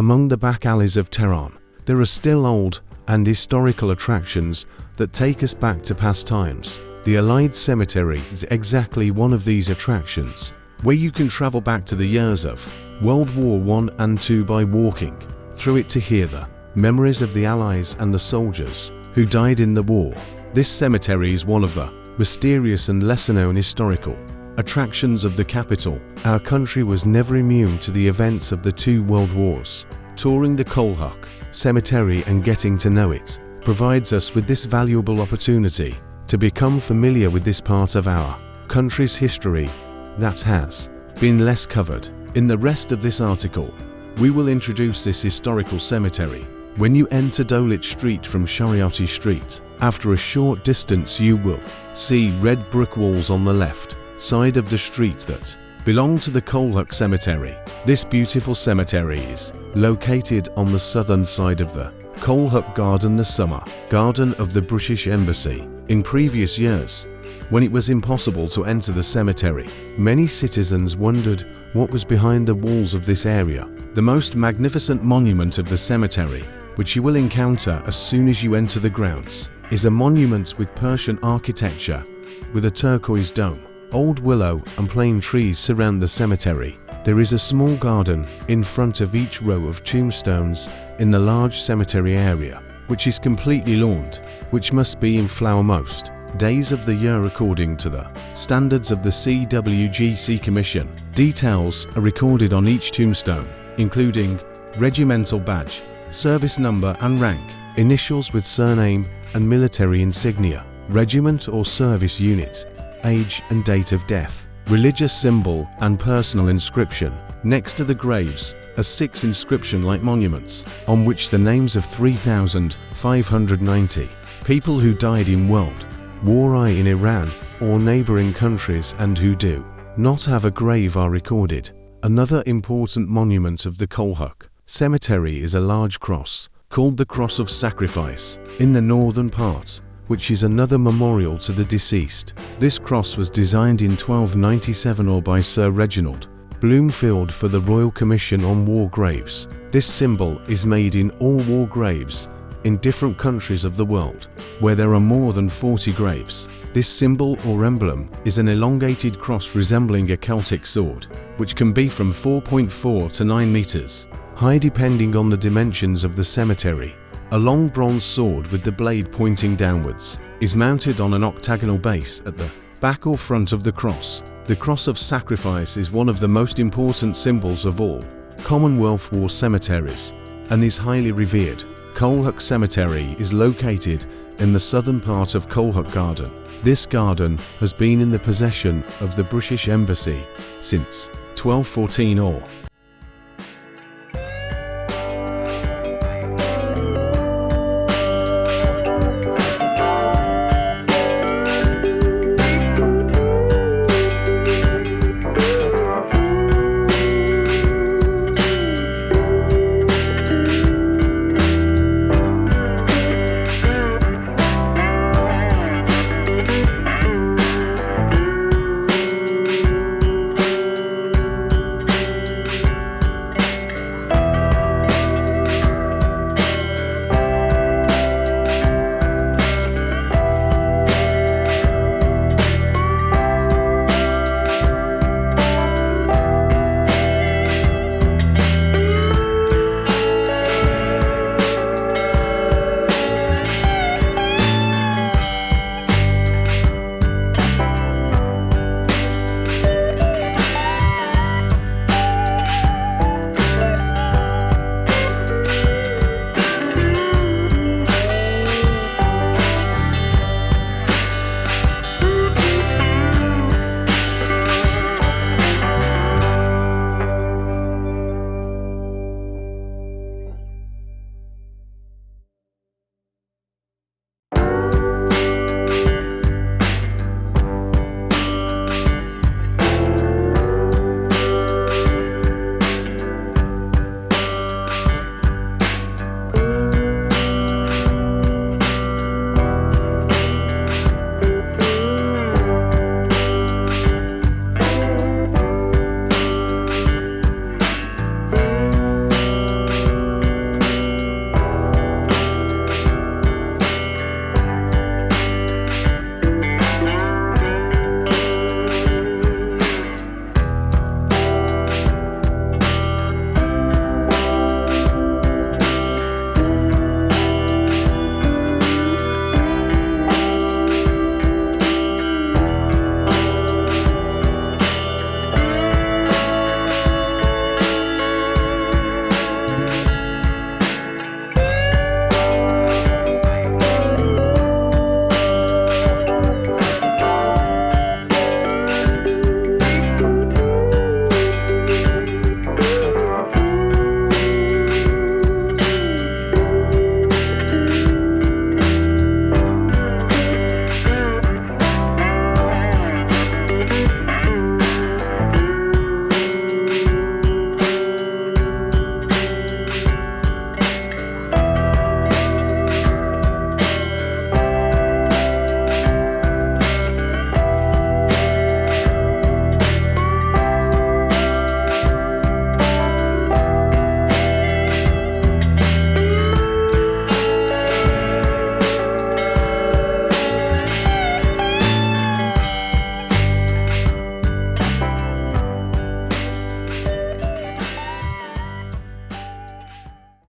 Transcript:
Among the back alleys of Tehran, there are still old and historical attractions that take us back to past times. The Allied Cemetery is exactly one of these attractions, where you can travel back to the years of World War I and II by walking through it to hear the memories of the Allies and the soldiers who died in the war. This cemetery is one of the mysterious and lesser-known historical attractions of the capital. Our country was never immune to the events of the two world wars. Touring the Qlehek Cemetery and getting to know it provides us with this valuable opportunity to become familiar with this part of our country's history that has been less covered. In the rest of this article, we will introduce this historical cemetery. When you enter Dowlett Street from Shariati Street, after a short distance you will see red brick walls on the left side of the street that belong to the Qlehek Cemetery. This beautiful cemetery is located on the southern side of the Qlehek Garden, the summer garden of the British Embassy. In previous years, when it was impossible to enter the cemetery, many citizens wondered what was behind the walls of this area. The most magnificent monument of the cemetery, which you will encounter as soon as you enter the grounds, is a monument with Persian architecture with a turquoise dome. Old willow and plane trees surround the cemetery. There is a small garden in front of each row of tombstones in the large cemetery area, which is completely lawned, which must be in flower most days of the year according to the standards of the CWGC Commission. Details are recorded on each tombstone, including regimental badge, service number and rank, initials with surname and military insignia, regiment or service unit, age and date of death, religious symbol and personal inscription. Next to the graves are 6 inscription-like monuments, on which the names of 3,590 people who died in World War I in Iran or neighboring countries and who do not have a grave are recorded. Another important monument of the Qlehek Cemetery is a large cross, called the Cross of Sacrifice, in the northern part, which is another memorial to the deceased. This cross was designed in 1297 by Sir Reginald Bloomfield for the Royal Commission on War Graves. This symbol is made in all war graves in different countries of the world, where there are more than 40 graves. This symbol or emblem is an elongated cross resembling a Celtic sword, which can be from 4.4 to 9 meters high depending on the dimensions of the cemetery. A long bronze sword with the blade pointing downwards is mounted on an octagonal base at the back or front of the cross. The Cross of Sacrifice is one of the most important symbols of all Commonwealth war cemeteries and is highly revered. Qlehek Cemetery is located in the southern part of Qlehek Garden. This garden has been in the possession of the British Embassy since 1214 or